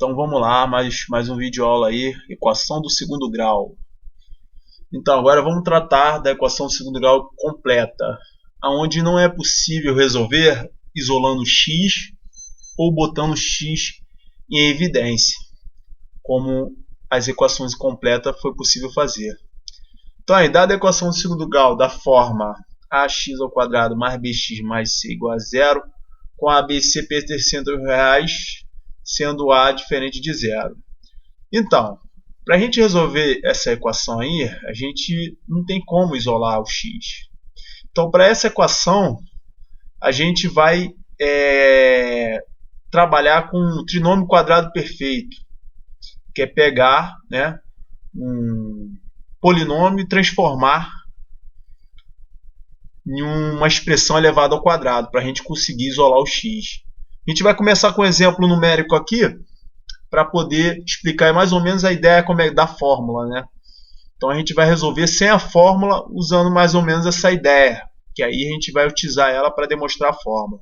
Então vamos lá, mais um vídeo aula aí, equação do segundo grau. Então agora vamos tratar da equação do segundo grau completa, onde não é possível resolver isolando x ou botando x em evidência, como as equações completas foi possível fazer. Então aí, dada a equação do segundo grau da forma ax ao quadrado mais bx mais c igual a zero, com a bc pertencendo aos reais, sendo a diferente de zero. Então, para a gente resolver essa equação aí, a gente não tem como isolar o x. Então, para essa equação, a gente vai trabalhar com um trinômio quadrado perfeito, que é pegar, né, um polinômio e transformar em uma expressão elevada ao quadrado, para a gente conseguir isolar o x. A gente vai começar com um exemplo numérico aqui, para poder explicar mais ou menos a ideia como é da fórmula, né? Então a gente vai resolver sem a fórmula, usando mais ou menos essa ideia, que aí a gente vai utilizar ela para demonstrar a fórmula.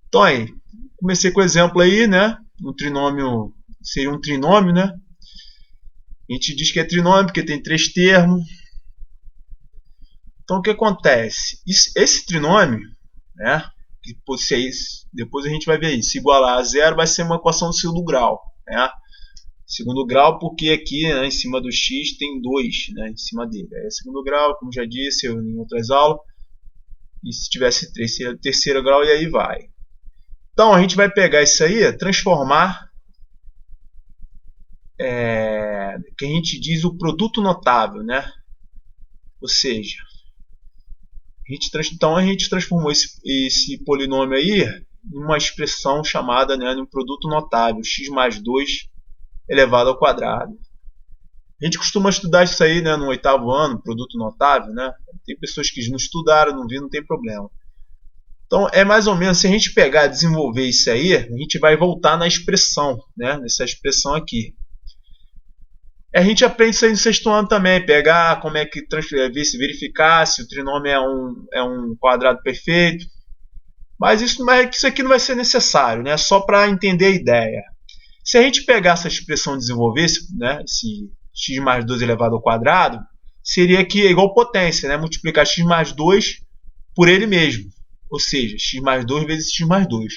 Então aí, comecei com o exemplo aí, né? Um trinômio seria um trinômio, né? A gente diz que é trinômio porque tem três termos. Então o que acontece? Esse trinômio, né? Que depois a gente vai ver isso, se igualar a zero vai ser uma equação do segundo grau, né? Segundo grau porque aqui, né, em cima do x tem 2, né, em cima dele. É segundo grau, como já disse em outras aulas, e se tivesse 3 seria terceiro grau e aí vai. Então a gente vai pegar isso aí, transformar, que a gente diz o produto notável, né? Ou seja, então a gente transformou esse polinômio aí em uma expressão chamada, né, de um produto notável, x mais 2 elevado ao quadrado. A gente costuma estudar isso aí, né, no oitavo ano, produto notável, né? Tem pessoas que não estudaram, não viram, não tem problema. Então é mais ou menos, se a gente pegar e desenvolver isso aí, a gente vai voltar na expressão, né, nessa expressão aqui. A gente aprende isso aí no sexto ano também, pegar como é que verificar se o trinômio é um quadrado perfeito. Mas isso aqui não vai ser necessário, né? Só para entender a ideia. Se a gente pegar essa expressão e desenvolvesse, né, esse x mais 2 elevado ao quadrado, seria que é igual potência, né? Multiplicar x mais 2 por ele mesmo. Ou seja, x mais 2 vezes x mais 2.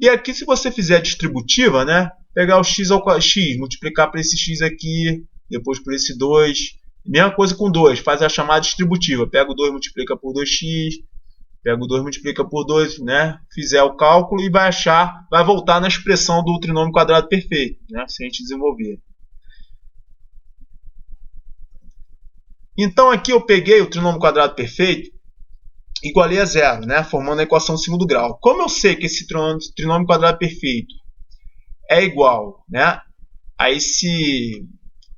E aqui, se você fizer a distributiva, né, pegar o x multiplicar por esse x aqui, depois por esse 2. Mesma coisa com 2, faz a chamada distributiva. Pega o 2 e multiplica por 2x. Pega o 2 multiplica por 2, né? Fizer o cálculo e vai voltar na expressão do trinômio quadrado perfeito, né? Se a gente desenvolver. Então aqui eu peguei o trinômio quadrado perfeito, igualei a zero, né? Formando a equação do segundo grau. Como eu sei que esse trinômio quadrado perfeito é igual, né, a esse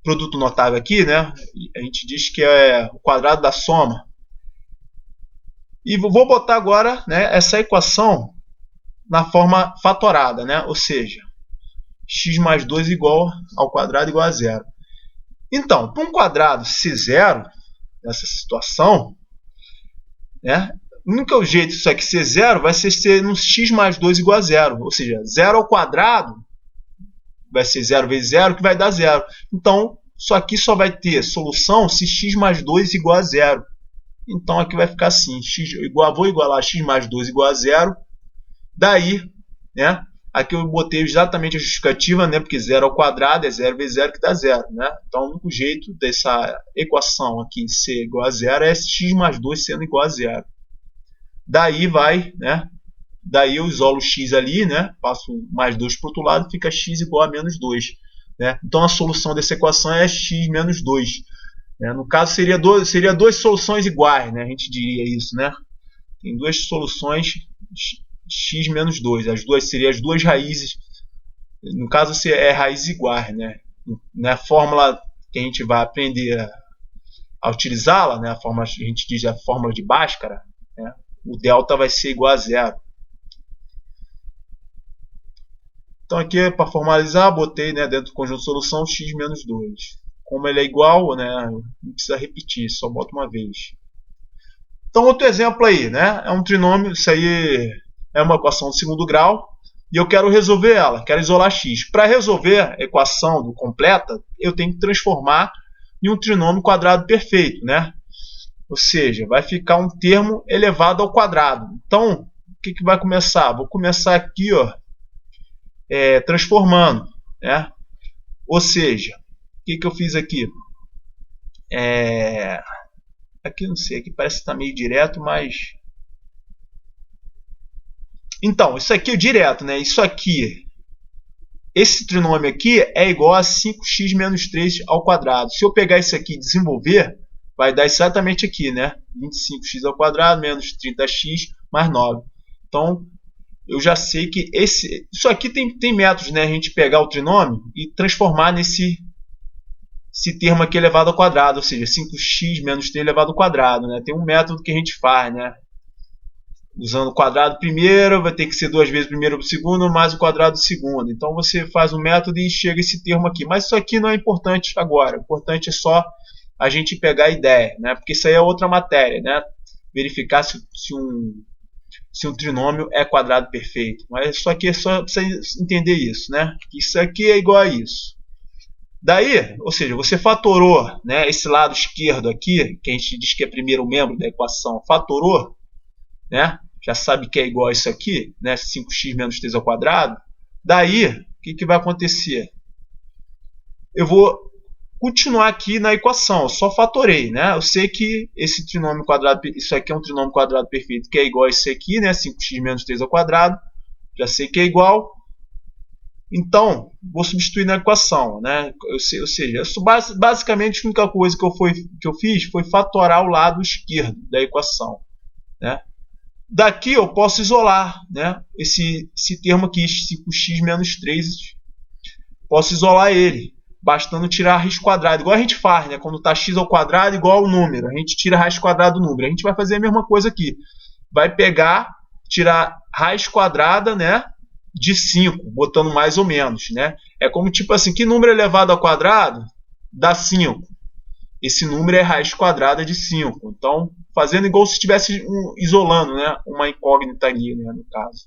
produto notável aqui, né? A gente diz que é o quadrado da soma. E vou botar agora, né, essa equação na forma fatorada, né? Ou seja, x mais 2 igual ao quadrado igual a zero. Então, para um quadrado ser zero, nessa situação, né, o único jeito disso aqui ser zero vai ser no x mais 2 igual a zero. Ou seja, zero ao quadrado vai ser 0 vezes 0, que vai dar zero. Então, isso aqui só vai ter solução se x mais 2 igual a zero. Então aqui vai ficar assim, vou igualar x mais 2 igual a zero. Daí, né, aqui eu botei exatamente a justificativa, né, porque 0 ao quadrado é 0 vezes 0 que dá zero. Né? Então o único jeito dessa equação aqui ser igual a zero é x mais 2 sendo igual a zero. Daí vai, né, daí eu isolo o x ali, né, passo mais 2 para o outro lado, fica x igual a menos 2. Né? Então a solução dessa equação é x menos 2. No caso, seria duas soluções iguais, né? A gente diria isso, né? Tem duas soluções x menos 2. As duas seriam as duas raízes. No caso, é raízes iguais, né? Na fórmula que a gente vai aprender a utilizá-la, né? A fórmula que a gente diz a fórmula de Bhaskara, né? O delta vai ser igual a zero. Então aqui, para formalizar, botei, né, dentro do conjunto de solução x menos 2. Como ele é igual, né, não precisa repetir, só bota uma vez. Então outro exemplo aí, né, é um trinômio, isso aí é uma equação de segundo grau, e eu quero resolver ela, quero isolar x. Para resolver a equação do completa, eu tenho que transformar em um trinômio quadrado perfeito, né? Ou seja, vai ficar um termo elevado ao quadrado. Então, o que vai começar? Vou começar aqui, ó, transformando, né? Ou seja, o que eu fiz aqui? Aqui não sei, aqui parece que está meio direto, mas... Então, isso aqui é direto, né? Isso aqui, esse trinômio aqui é igual a 5x menos 3 ao quadrado. Se eu pegar isso aqui e desenvolver, vai dar exatamente aqui, né? 25x ao quadrado menos 30x mais 9. Então, eu já sei que isso aqui tem métodos, né? A gente pegar o trinômio e transformar nesse termo aqui elevado ao quadrado, ou seja, 5x menos 3 elevado ao quadrado, né? Tem um método que a gente faz, né? Usando o quadrado primeiro, vai ter que ser 2 vezes o primeiro para o segundo, mais o quadrado do segundo. Então você faz um método e chega a esse termo aqui. Mas isso aqui não é importante agora. O importante é só a gente pegar a ideia, né? Porque isso aí é outra matéria, né? Verificar se um trinômio é quadrado perfeito. Mas isso aqui é só para você entender isso, né? Isso aqui é igual a isso. Daí, ou seja, você fatorou, né, esse lado esquerdo aqui, que a gente diz que é primeiro membro da equação, fatorou, né? Já sabe que é igual a isso aqui, né? 5x menos 3 ao quadrado. Daí, o que vai acontecer? Eu vou continuar aqui na equação, eu só fatorei, né? Eu sei que esse trinômio quadrado, isso aqui é um trinômio quadrado perfeito que é igual a isso aqui, né? 5x menos 3 ao quadrado. Já sei que é igual. Então, vou substituir na equação, né? Ou seja, basicamente a única coisa que eu fiz foi fatorar o lado esquerdo da equação, né? Daqui eu posso isolar, né, esse termo aqui, 5x menos 3, posso isolar ele, bastando tirar a raiz quadrada, igual a gente faz, né, quando está x ao quadrado igual ao número, a gente tira a raiz quadrada do número. A gente vai fazer a mesma coisa aqui, vai pegar, tirar raiz quadrada, né, de 5, botando mais ou menos, né? É como tipo assim, que número elevado ao quadrado dá 5? Esse número é raiz quadrada de 5. Então, fazendo igual se estivesse isolando, né, uma incógnita ali, né, no caso.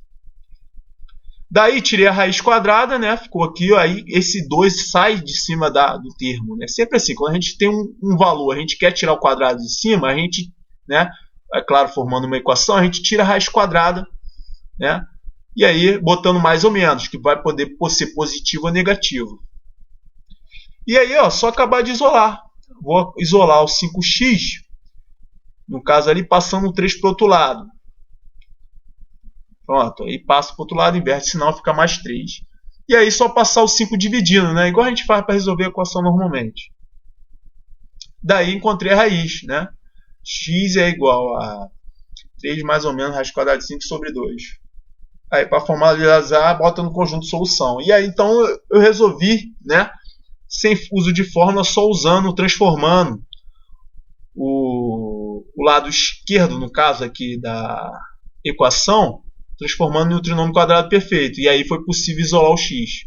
Daí, tirei a raiz quadrada, né, ficou aqui, aí esse 2 sai de cima do termo, né? Sempre assim, quando a gente tem um valor, a gente quer tirar o quadrado de cima, a gente, né, é claro, formando uma equação, a gente tira a raiz quadrada, né? E aí, botando mais ou menos, que vai poder ser positivo ou negativo. E aí, ó, só acabar de isolar. Vou isolar o 5x, no caso ali, passando o 3 para o outro lado. Pronto, aí passa para o outro lado, inverte, senão fica mais 3. E aí, só passar o 5 dividindo, né? Igual a gente faz para resolver a equação normalmente. Daí, encontrei a raiz, né? X é igual a 3 mais ou menos raiz quadrada de 5 sobre 2. Aí, para formalizar, bota no conjunto de solução. E aí, então, eu resolvi, né, sem uso de fórmula, só usando, transformando o lado esquerdo, no caso aqui da equação, transformando em um trinômio quadrado perfeito. E aí foi possível isolar o x.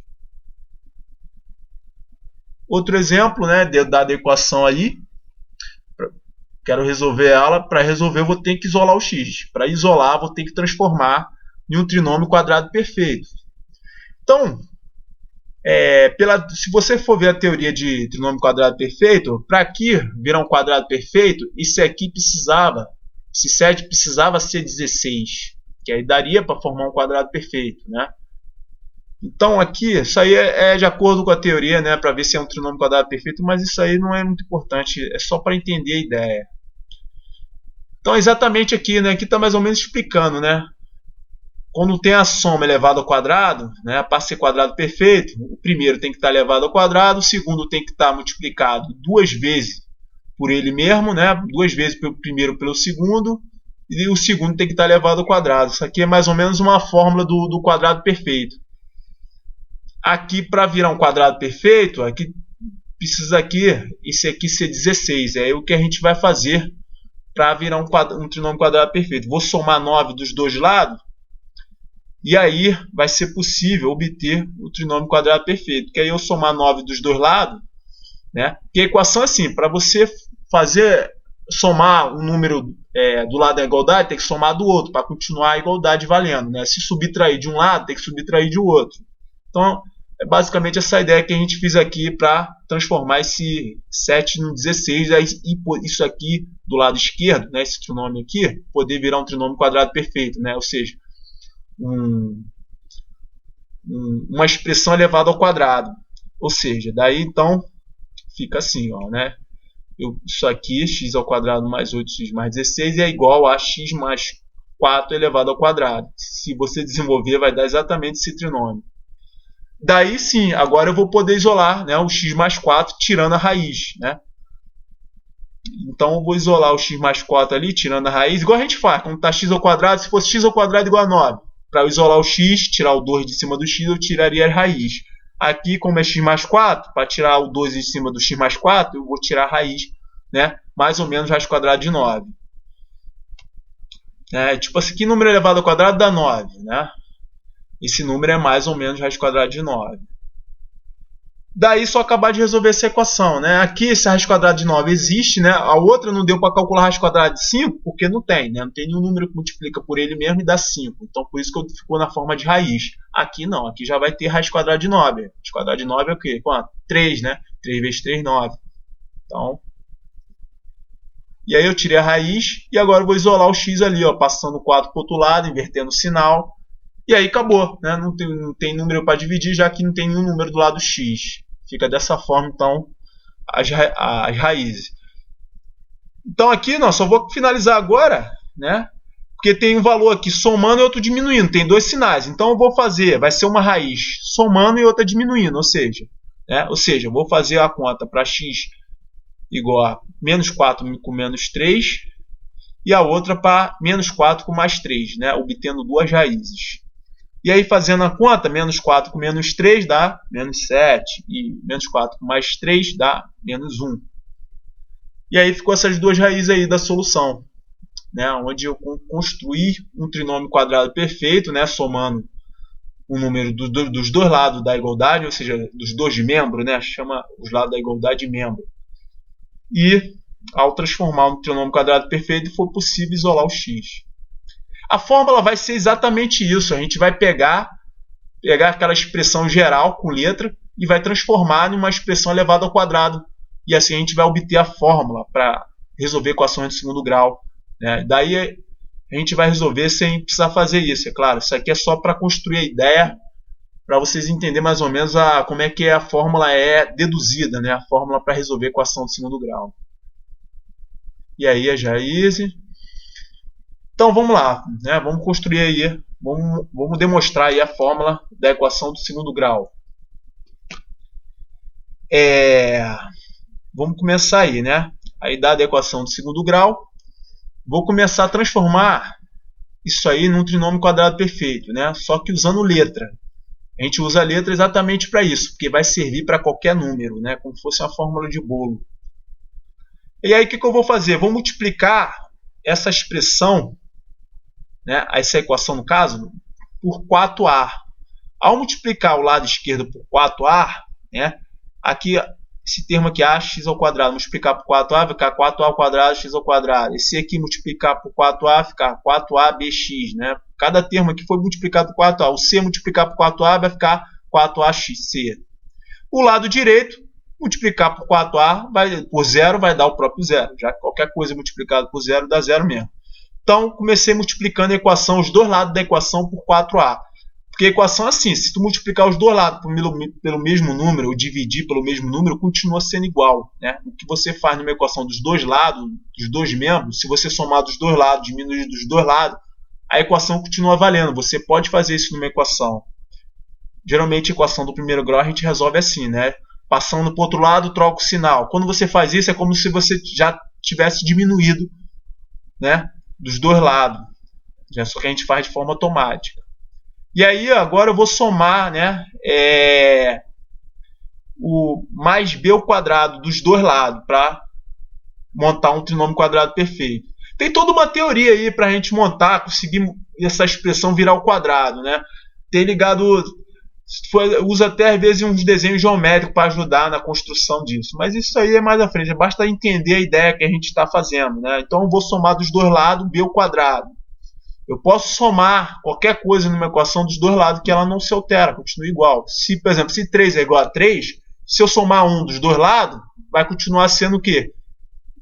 Outro exemplo, né, dada a equação ali, quero resolver ela. Para resolver, eu vou ter que isolar o x. Para isolar, vou ter que transformar em um trinômio quadrado perfeito. Então, se você for ver a teoria de trinômio quadrado perfeito, para aqui virar um quadrado perfeito, isso aqui precisava, esse 7 precisava ser 16, que aí daria para formar um quadrado perfeito, né? Então aqui, isso aí é de acordo com a teoria, né, para ver se é um trinômio quadrado perfeito, mas isso aí não é muito importante, é só para entender a ideia. Então exatamente aqui, né, aqui está mais ou menos explicando, né? Quando tem a soma elevada ao quadrado, né, para ser quadrado perfeito, o primeiro tem que estar elevado ao quadrado, o segundo tem que estar multiplicado 2 vezes por ele mesmo, né, 2 vezes pelo primeiro pelo segundo, e o segundo tem que estar elevado ao quadrado. Isso aqui é mais ou menos uma fórmula do quadrado perfeito. Aqui, para virar um quadrado perfeito, aqui precisa esse aqui ser 16. É o que a gente vai fazer para virar um trinômio quadrado perfeito. Vou somar 9 dos dois lados, e aí vai ser possível obter o trinômio quadrado perfeito. Que aí eu somar 9 dos dois lados, né? Porque a equação é assim, para você fazer somar um número do lado da igualdade, tem que somar do outro, para continuar a igualdade valendo, né? Se subtrair de um lado, tem que subtrair de outro. Então, é basicamente essa ideia que a gente fez aqui para transformar esse 7 no 16, e isso aqui do lado esquerdo, né, esse trinômio aqui, poder virar um trinômio quadrado perfeito, né? Ou seja, uma expressão elevada ao quadrado. Ou seja, daí então fica assim, ó, né? Isso aqui, x ao quadrado mais 8x mais 16 é igual a x mais 4 elevado ao quadrado. Se você desenvolver, vai dar exatamente esse trinômio. Daí sim, agora eu vou poder isolar, né, o x mais 4 tirando a raiz, né? Então eu vou isolar o x mais 4 ali, tirando a raiz, igual a gente faz, quando está x ao quadrado, se fosse x ao quadrado igual a 9. Para eu isolar o x, tirar o 2 de cima do x, eu tiraria a raiz. Aqui, como é x mais 4, para tirar o 2 de cima do x mais 4, eu vou tirar a raiz, né? Mais ou menos raiz quadrada de 9. Tipo assim, que número elevado ao quadrado dá 9, né? Esse número é mais ou menos raiz quadrada de 9. Daí só acabar de resolver essa equação, né? Aqui esse raiz quadrada de 9 existe, né? A outra não deu para calcular raiz quadrada de 5, porque não tem, né? Não tem nenhum número que multiplica por ele mesmo e dá 5. Então por isso que ficou na forma de raiz. Aqui não, aqui já vai ter raiz quadrada de 9. Raiz quadrada de 9 é o quê? Quanto? 3, né? 3 vezes 3, 9. Então, e aí eu tirei a raiz e agora eu vou isolar o x ali, ó, passando o 4 para o outro lado, invertendo o sinal. E aí acabou, né? Não tem número para dividir, já que não tem nenhum número do lado x. Fica dessa forma, então, as raízes. Então aqui, não, só vou finalizar agora, né? Porque tem um valor aqui somando e outro diminuindo. Tem dois sinais. Então eu vou fazer, vai ser uma raiz somando e outra diminuindo. Ou seja, eu vou fazer a conta para x igual a menos 4 com menos 3 e a outra para menos 4 com mais 3, né? Obtendo duas raízes. E aí, fazendo a conta, menos 4 com menos 3 dá menos 7. E menos 4 com mais 3 dá menos 1. E aí ficou essas duas raízes aí da solução, né? Onde eu construí um trinômio quadrado perfeito, né? Somando o número dos dois lados da igualdade, ou seja, dos dois membros, né? Chama os lados da igualdade de membro. E ao transformar um trinômio quadrado perfeito, foi possível isolar o x. A fórmula vai ser exatamente isso. A gente vai pegar aquela expressão geral com letra e vai transformar em uma expressão elevada ao quadrado. E assim a gente vai obter a fórmula para resolver equações de segundo grau, né? Daí a gente vai resolver sem precisar fazer isso, é claro. Isso aqui é só para construir a ideia, para vocês entenderem mais ou menos como é que a fórmula é deduzida, né? A fórmula para resolver a equação de segundo grau. E aí as raízes. Então vamos lá, né? Vamos construir aí, vamos demonstrar aí a fórmula da equação do segundo grau. Vamos começar aí, né? Aí dada a equação do segundo grau, vou começar a transformar isso aí num trinômio quadrado perfeito, né? Só que usando letra. A gente usa a letra exatamente para isso, porque vai servir para qualquer número, né? Como se fosse uma fórmula de bolo. E aí o que eu vou fazer? Vou multiplicar essa expressão, né, essa equação no caso, por 4a. Ao multiplicar o lado esquerdo por 4a, né, aqui esse termo aqui, ax ao quadrado, multiplicar por 4a, vai ficar 4a ao quadrado, x ao quadrado. Esse aqui multiplicar por 4a, ficar 4abx. Né? Cada termo aqui foi multiplicado por 4a. O c multiplicar por 4a vai ficar 4axc. O lado direito, multiplicar por 4a, por 0 vai dar o próprio zero. Já que qualquer coisa multiplicada por 0 dá zero mesmo. Então, comecei multiplicando a equação, os dois lados da equação por 4a. Porque a equação é assim, se tu multiplicar os dois lados pelo mesmo número, ou dividir pelo mesmo número, continua sendo igual. Né? O que você faz numa equação dos dois lados, dos dois membros, se você somar dos dois lados, diminuir dos dois lados, a equação continua valendo. Você pode fazer isso numa equação. Geralmente a equação do primeiro grau a gente resolve assim, né? Passando para o outro lado, troca o sinal. Quando você faz isso, é como se você já tivesse diminuído, né, dos dois lados. Só que a gente faz de forma automática. E aí, agora eu vou somar, né, o mais b ao quadrado dos dois lados para montar um trinômio quadrado perfeito. Tem toda uma teoria aí para a gente montar, conseguir essa expressão virar ao quadrado, né? Tem ligado Usa até às vezes uns desenhos geométricos para ajudar na construção disso. Mas isso aí é mais à frente. Basta entender a ideia que a gente está fazendo, né? Então eu vou somar dos dois lados b ao quadrado. Eu posso somar qualquer coisa numa equação dos dois lados que ela não se altera, continua igual. Se, por exemplo, se 3 é igual a 3, se eu somar um dos dois lados, vai continuar sendo o quê?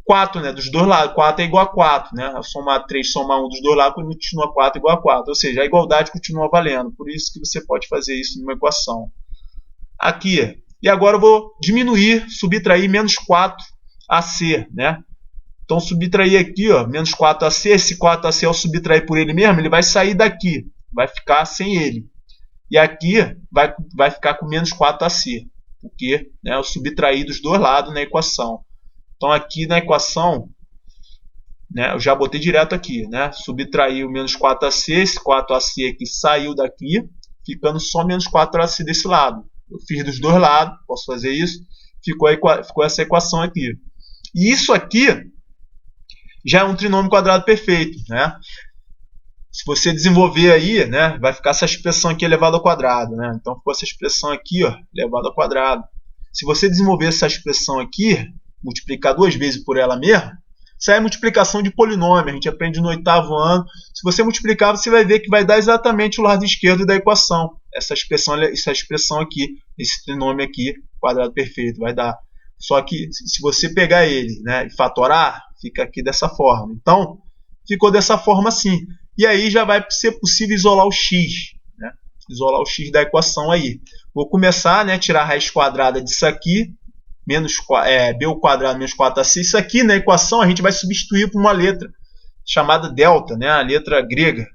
4, né? Dos dois lados. 4 é igual a 4, né? Eu somar 3, somar um dos dois lados, continua 4 igual a 4. Ou seja, a igualdade continua valendo. Por isso que você pode fazer isso numa equação. Aqui. E agora eu vou diminuir, subtrair menos 4ac, né? Então, subtrair aqui, ó, menos 4ac, esse 4ac ao subtrair por ele mesmo, ele vai sair daqui, vai ficar sem ele. E aqui vai ficar com menos 4ac, porque, né, eu subtraí dos dois lados na equação. Então, aqui na equação, né, eu já botei direto aqui, né, subtraí o menos 4ac, esse 4ac aqui saiu daqui, ficando só menos 4ac desse lado. Eu fiz dos dois lados, posso fazer isso, ficou essa equação aqui. E isso aqui já é um trinômio quadrado perfeito, né? Se você desenvolver aí, né, vai ficar essa expressão aqui elevado ao quadrado, né? Então ficou essa expressão aqui, ó, elevado ao quadrado. Se você desenvolver essa expressão aqui, multiplicar duas vezes por ela mesma, isso aí é multiplicação de polinômio, a gente aprende no 8º ano. Se você multiplicar, você vai ver que vai dar exatamente o lado esquerdo da equação. Essa expressão aqui, esse trinômio aqui, quadrado perfeito, vai dar. Só que se você pegar ele, né, e fatorar, fica aqui dessa forma. Então, ficou dessa forma assim. E aí já vai ser possível isolar o x, né? Isolar o x da equação aí. Vou começar, né, tirar a raiz quadrada disso aqui, b ao quadrado menos 4ac. Isso aqui na equação a gente vai substituir por uma letra chamada delta, né, a letra grega.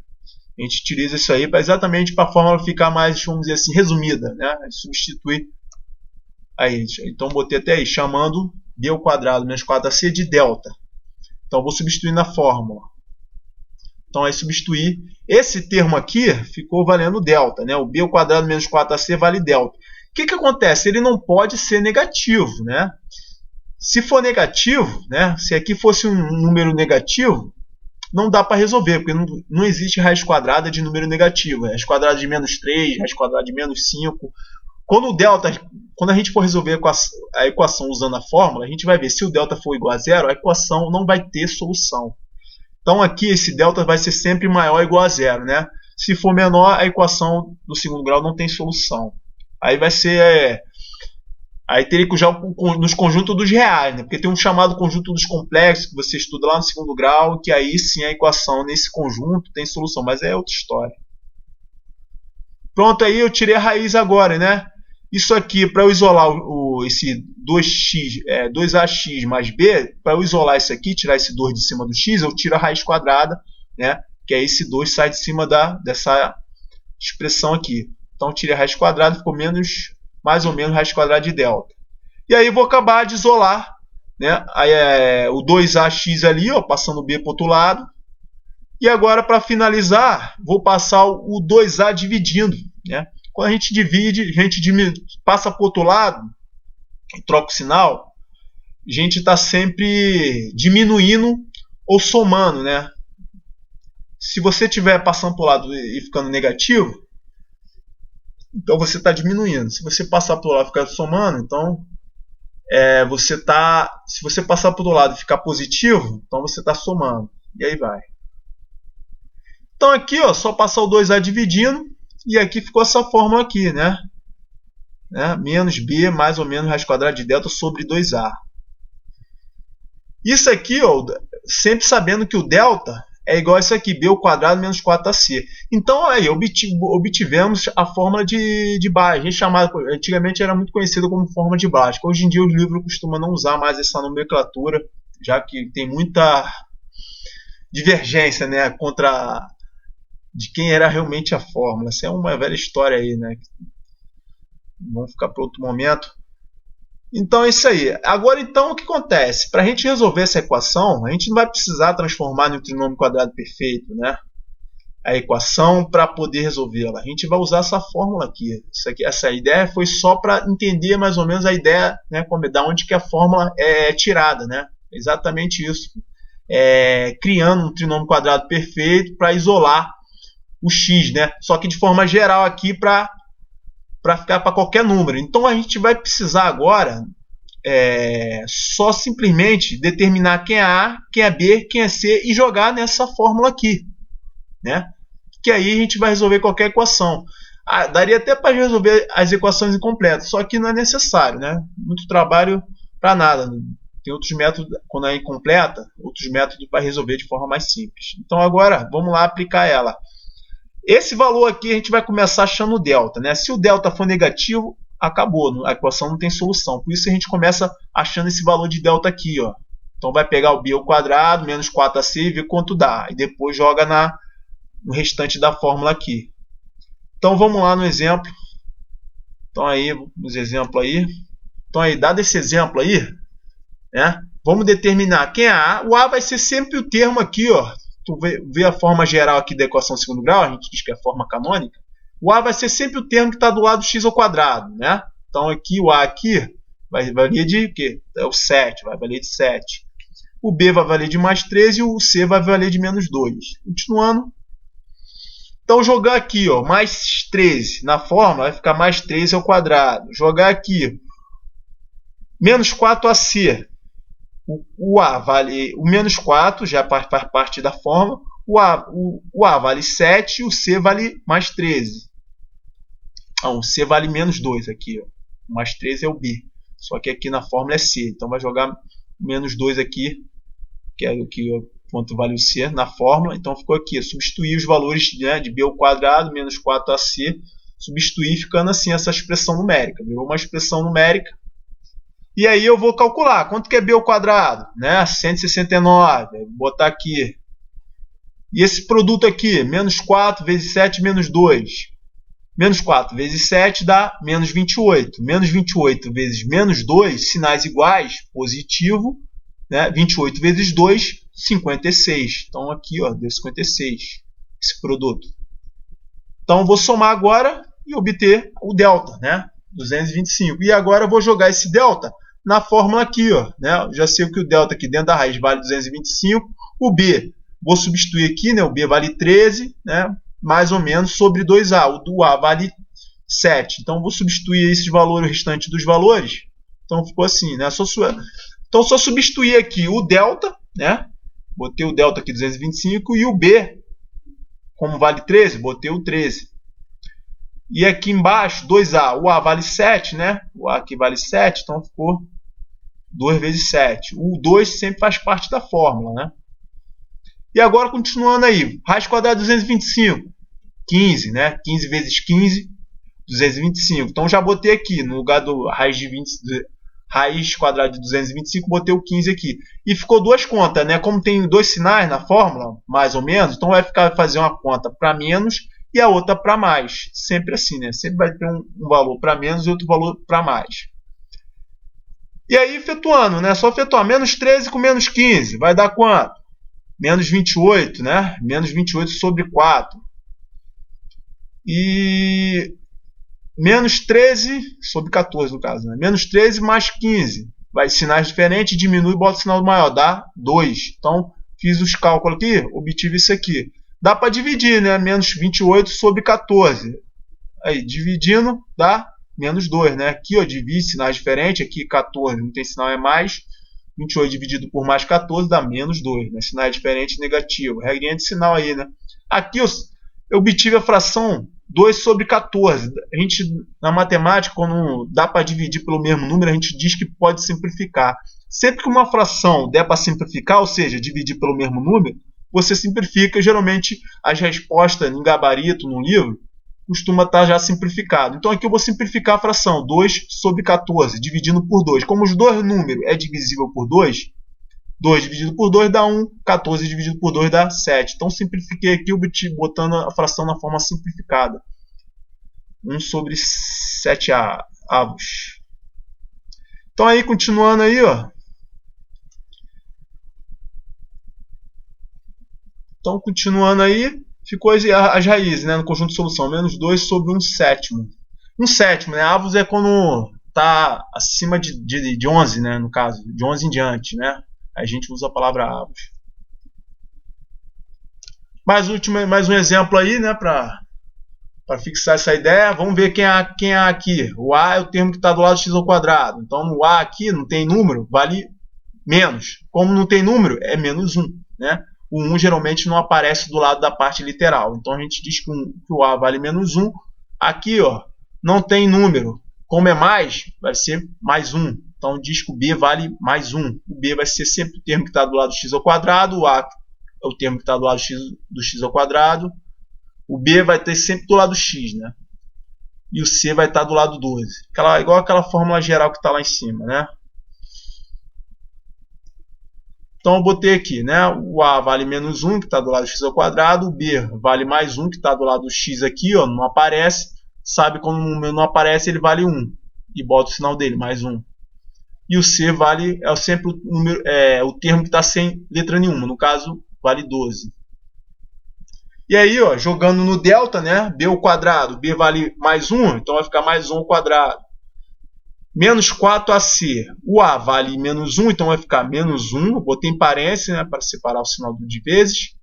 A gente utiliza isso aí exatamente para a fórmula ficar mais, vamos dizer assim, resumida, né? A gente substitui aí. Então botei até aí, chamando b ao quadrado menos 4ac de delta. Então vou substituir na fórmula. Então aí substituir. Esse termo aqui ficou valendo delta, né? O b ao quadrado menos 4ac vale delta. O que acontece? Ele não pode ser negativo, né? Se for negativo, né? Se aqui fosse um número negativo, não dá para resolver, porque não existe raiz quadrada de número negativo. Raiz quadrada de menos 3, raiz quadrada de menos 5. Quando o delta, quando a gente for resolver a equação usando a fórmula, a gente vai ver se o delta for igual a zero, a equação não vai ter solução. Então aqui esse delta vai ser sempre maior ou igual a zero, né? Se for menor, a equação do segundo grau não tem solução. Aí vai ser... aí teria que usar nos conjuntos dos reais, né? Porque tem um chamado conjunto dos complexos que você estuda lá no segundo grau, que aí sim a equação nesse conjunto tem solução, mas é outra história. Pronto, aí eu tirei a raiz agora, né? Isso aqui, para eu isolar esse 2ax mais b, para eu isolar isso aqui, tirar esse 2 de cima do x, eu tiro a raiz quadrada, né? Que aí esse 2 sai de cima dessa expressão aqui. Então, tirei a raiz quadrada, ficou mais ou menos raiz quadrada de delta. E aí, vou acabar de isolar, né? Aí, o 2ax ali, ó, passando o b para o outro lado. E agora, para finalizar, vou passar o 2a dividindo, né? Quando a gente divide, passa para o outro lado, troca o sinal, a gente está sempre diminuindo ou somando, né? Se você estiver passando para o lado e ficando negativo, então você está diminuindo. Se você passar para o lado e ficar somando, então se você passar para o lado e ficar positivo, então você está somando. E aí vai. Então aqui, ó, só passar o 2a dividindo. E aqui ficou essa fórmula aqui, né? Menos b mais ou menos raiz quadrada de delta sobre 2a. Isso aqui, ó, sempre sabendo que o delta é igual a isso aqui, b ao quadrado menos 4ac. Então aí obtivemos a fórmula de Bhaskara. Antigamente era muito conhecida como fórmula de Bhaskara. Hoje em dia os livros costumam não usar mais essa nomenclatura, já que tem muita divergência, né, de quem era realmente a fórmula. Essa é uma velha história aí, né? Vamos ficar para outro momento. Então é isso aí. Agora então o que acontece? Para a gente resolver essa equação, a gente não vai precisar transformar em um trinômio quadrado perfeito, né? A equação para poder resolvê-la. A gente vai usar essa fórmula aqui. Essa ideia foi só para entender mais ou menos a ideia, né, da onde que a fórmula é tirada, né? Exatamente isso. Criando um trinômio quadrado perfeito para isolar o x, né? Só que de forma geral aqui para para ficar para qualquer número. Então a gente vai precisar agora só simplesmente determinar quem é A, quem é B, quem é C e jogar nessa fórmula aqui, né? Que aí a gente vai resolver qualquer equação. Daria até para resolver as equações incompletas, só que não é necessário, né? Muito trabalho para nada. Tem outros métodos, quando é incompleta, outros métodos para resolver de forma mais simples. Então agora vamos lá aplicar ela. Esse valor aqui a gente vai começar achando o delta, né? Se o delta for negativo, acabou, a equação não tem solução. Por isso a gente começa achando esse valor de delta aqui, ó. Então vai pegar o b ao quadrado menos 4ac e ver quanto dá. E depois joga no restante da fórmula aqui. Então vamos lá no exemplo. Então aí, nos exemplos aí. Então aí, dado esse exemplo aí, né? Vamos determinar quem é A. O A vai ser sempre o termo aqui, ó. Tu vê a forma geral aqui da equação de segundo grau, a gente diz que é a forma canônica. O A vai ser sempre o termo que está do lado do x ao quadrado, né? Então aqui o A aqui vai valer de quê? É o 7, vai valer de 7. O B vai valer de mais 13 e o C vai valer de menos 2. Continuando. Então jogar aqui, ó, mais 13 na fórmula vai ficar mais 13 ao quadrado. Jogar aqui menos 4ac. O A vale o menos 4, já faz parte da fórmula. O A vale 7 e o C vale mais 13. Não, o C vale menos 2 aqui. Ó. Mais 13 é o B. Só que aqui na fórmula é C. Então vai jogar menos 2 aqui, que é o que quanto vale o C na fórmula. Então ficou aqui. Substituir os valores, né, de B ao quadrado menos 4ac. Substituir ficando assim essa expressão numérica. Virou uma expressão numérica. E aí eu vou calcular quanto que é b ao quadrado, né? 169, vou botar aqui. E esse produto aqui, menos 4 vezes 7 menos 2. Menos 4 vezes 7 dá menos 28. Menos 28 vezes menos 2, sinais iguais, positivo. Né? 28 vezes 2, 56. Então aqui, ó, deu 56, esse produto. Então eu vou somar agora e obter o delta, né? 225. E agora eu vou jogar esse delta na fórmula aqui, ó, né? Eu já sei que o delta aqui dentro da raiz vale 225. O B, vou substituir aqui, né? O B vale 13, né? Mais ou menos sobre 2A. O do A vale 7. Então vou substituir esses valores, o restante dos valores. Então ficou assim, né? Então só substituir aqui o delta, né? Botei o delta aqui 225 e o B, como vale 13, botei o 13. E aqui embaixo, 2A, o A vale 7, né? O A aqui vale 7, então ficou 2 vezes 7. O 2 sempre faz parte da fórmula, né? E agora, continuando aí, raiz quadrada de 225, 15, né? 15 vezes 15, 225. Então já botei aqui, no lugar do raiz quadrada de 225, botei o 15 aqui. E ficou duas contas, né? Como tem dois sinais na fórmula, mais ou menos, então vai fazer uma conta para menos e a outra para mais. Sempre assim, né? Sempre vai ter um valor para menos e outro valor para mais. E aí, efetuando, né? Só efetuar menos 13 com menos 15. Vai dar quanto? Menos 28, né? Menos 28 sobre 4. E menos 13 sobre 14, no caso, né? Menos 13 mais 15. Vai sinais diferentes, diminui e bota o sinal maior. Dá 2. Então, fiz os cálculos aqui, obtive isso aqui. Dá para dividir, né? Menos 28 sobre 14. Aí, dividindo, dá menos 2, né? Aqui, ó, divide sinais diferentes. Aqui, 14, não tem sinal, é mais. 28 dividido por mais 14 dá menos 2, né? Sinal diferente, negativo. Regrinha de sinal aí, né? Aqui, eu obtive a fração 2 sobre 14. A gente, na matemática, quando dá para dividir pelo mesmo número, a gente diz que pode simplificar. Sempre que uma fração der para simplificar, ou seja, dividir pelo mesmo número, você simplifica. Geralmente, as respostas em gabarito, no livro, costuma estar já simplificado. Então, aqui eu vou simplificar a fração 2 sobre 14, dividindo por 2. Como os dois números é divisível por 2, 2 dividido por 2 dá 1, 14 dividido por 2 dá 7. Então, simplifiquei aqui, botando a fração na forma simplificada. 1 sobre 7 avos. Então, aí, continuando aí, ó. Então, continuando aí, ficou as raízes, né, no conjunto de solução. Menos 2 sobre 1 sétimo. 1 sétimo, né? Avos é quando está acima de 11, né, no caso. De 11 em diante, né? A gente usa a palavra avos. Mais um exemplo aí, né, para para fixar essa ideia, vamos ver quem é aqui. O A é o termo que está do lado do x ao quadrado. Então, no A aqui não tem número, vale menos. Como não tem número, é menos 1. Né? O 1 geralmente não aparece do lado da parte literal. Então, a gente diz que o A vale menos 1. Aqui, ó, não tem número. Como é mais, vai ser mais 1. Então, diz que o B vale mais 1. O B vai ser sempre o termo que está do lado do x ao quadrado. O A é o termo que está do lado do x ao quadrado. O B vai ter sempre do lado x, né? E o C vai estar do lado 12. Igual aquela fórmula geral que está lá em cima, né? Então, eu botei aqui, né? O A vale menos 1, que está do lado do x ao quadrado. O B vale mais 1, que está do lado do x aqui, ó, não aparece. Sabe quando o número não aparece, ele vale 1. E bota o sinal dele, mais 1. E o C vale, é sempre o, número, o termo que está sem letra nenhuma. No caso, vale 12. E aí, ó, jogando no delta, né? B ao quadrado, B vale mais 1, então vai ficar mais 1 ao quadrado. Menos 4AC. O A vale menos 1, então vai ficar menos 1. Eu botei em parênteses, né, para separar o sinal de vezes.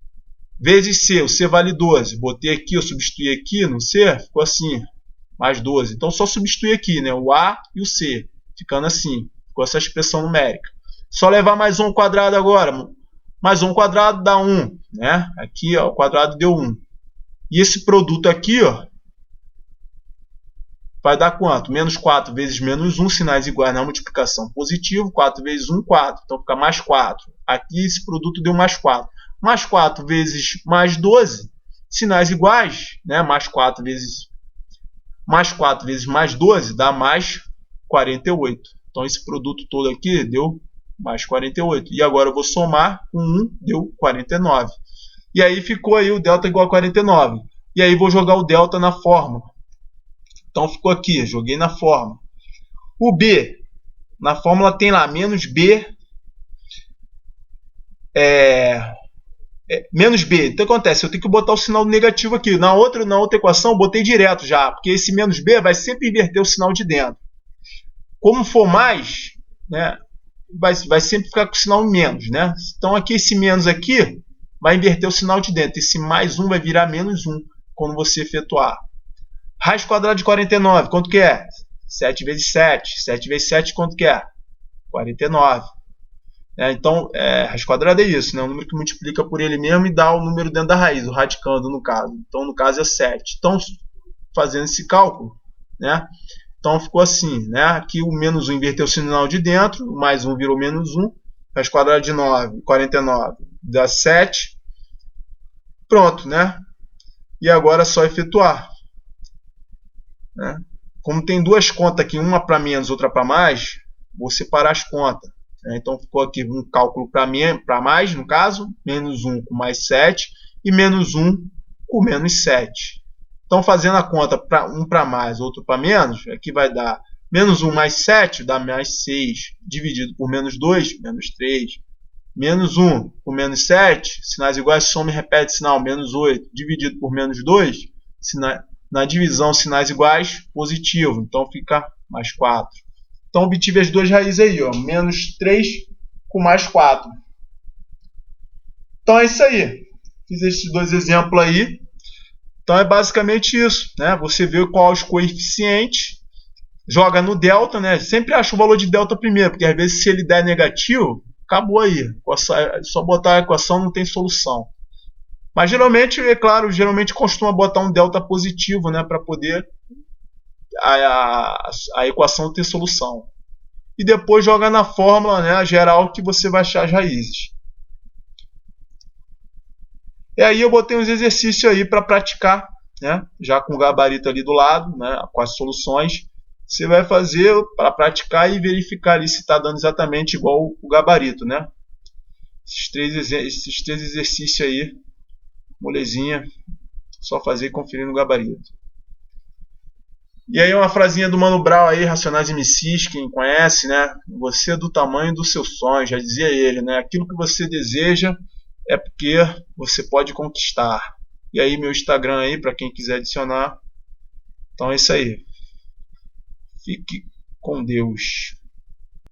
Vezes C. O C vale 12. Botei aqui, eu substituí aqui no C, ficou assim, mais 12. Então, só substituir aqui, né, o A e o C, ficando assim. Ficou essa expressão numérica. Só levar mais 1 ao quadrado agora. Mais 1 ao quadrado dá 1. Né? Aqui, ó, o quadrado deu 1. E esse produto aqui, ó, vai dar quanto? Menos 4 vezes menos 1, sinais iguais na multiplicação positivo. 4 vezes 1, 4. Então fica mais 4. Aqui esse produto deu mais 4. Mais 4 vezes mais 12, sinais iguais. Né? Mais 4 vezes mais 12 dá mais 48. Então esse produto todo aqui deu mais 48. E agora eu vou somar com 1, deu 49. E aí ficou aí o delta igual a 49. E aí vou jogar o delta na fórmula. Então ficou aqui, joguei na fórmula. O B, na fórmula tem lá menos B, menos B. Então o que acontece? Eu tenho que botar o sinal negativo aqui. Na outra equação eu botei direto já, porque esse menos B vai sempre inverter o sinal de dentro. Como for mais, né, vai sempre ficar com o sinal menos. Né? Então aqui esse menos aqui vai inverter o sinal de dentro. Esse mais 1 vai virar menos 1 quando você efetuar. Raiz quadrada de 49, quanto que é? 7 vezes 7. 7 vezes 7, quanto que é? 49. Então, raiz quadrada é isso, né? Um número que multiplica por ele mesmo e dá o número dentro da raiz, o radicando no caso. Então, no caso é 7. Então, fazendo esse cálculo, né? Então, ficou assim, né? Aqui o menos 1 inverteu o sinal de dentro, o mais 1 virou menos 1. Raiz quadrada de 49 dá 7. Pronto, né? E agora é só efetuar. Né? Como tem duas contas aqui, uma para menos, outra para mais, vou separar as contas. Né? Então ficou aqui um cálculo para mais, no caso, menos 1 com mais 7 e menos 1 com menos 7. Então fazendo a conta para um para mais, outro para menos, aqui vai dar menos 1 mais 7, dá mais 6, dividido por menos 2, menos 3. Menos 1 com menos 7, sinais iguais, soma e repete sinal, menos 8, dividido por menos 2, na divisão, sinais iguais, positivo. Então, fica mais 4. Então, obtive as duas raízes aí, ó, menos 3 com mais 4. Então, é isso aí. Fiz esses dois exemplos aí. Então, é basicamente isso. Né? Você vê qual os coeficientes, joga no delta, né? Sempre acha o valor de delta primeiro, porque às vezes se ele der negativo, acabou aí. Só botar a equação, não tem solução. Mas geralmente, é claro, geralmente costuma botar um delta positivo, né, para poder a equação ter solução. E depois joga na fórmula, né, geral, que você vai achar as raízes. E aí eu botei uns exercícios aí para praticar, né, já com o gabarito ali do lado, né, com as soluções. Você vai fazer para praticar e verificar ali se está dando exatamente igual o gabarito, né? Esses três exercícios aí, molezinha, só fazer e conferir no gabarito. E aí uma frasinha do Mano Brown aí, Racionais MCs, quem conhece, né? Você é do tamanho do seu sonho, já dizia ele, né? Aquilo que você deseja é porque você pode conquistar. E aí meu Instagram aí, para quem quiser adicionar. Então é isso aí. Fique com Deus.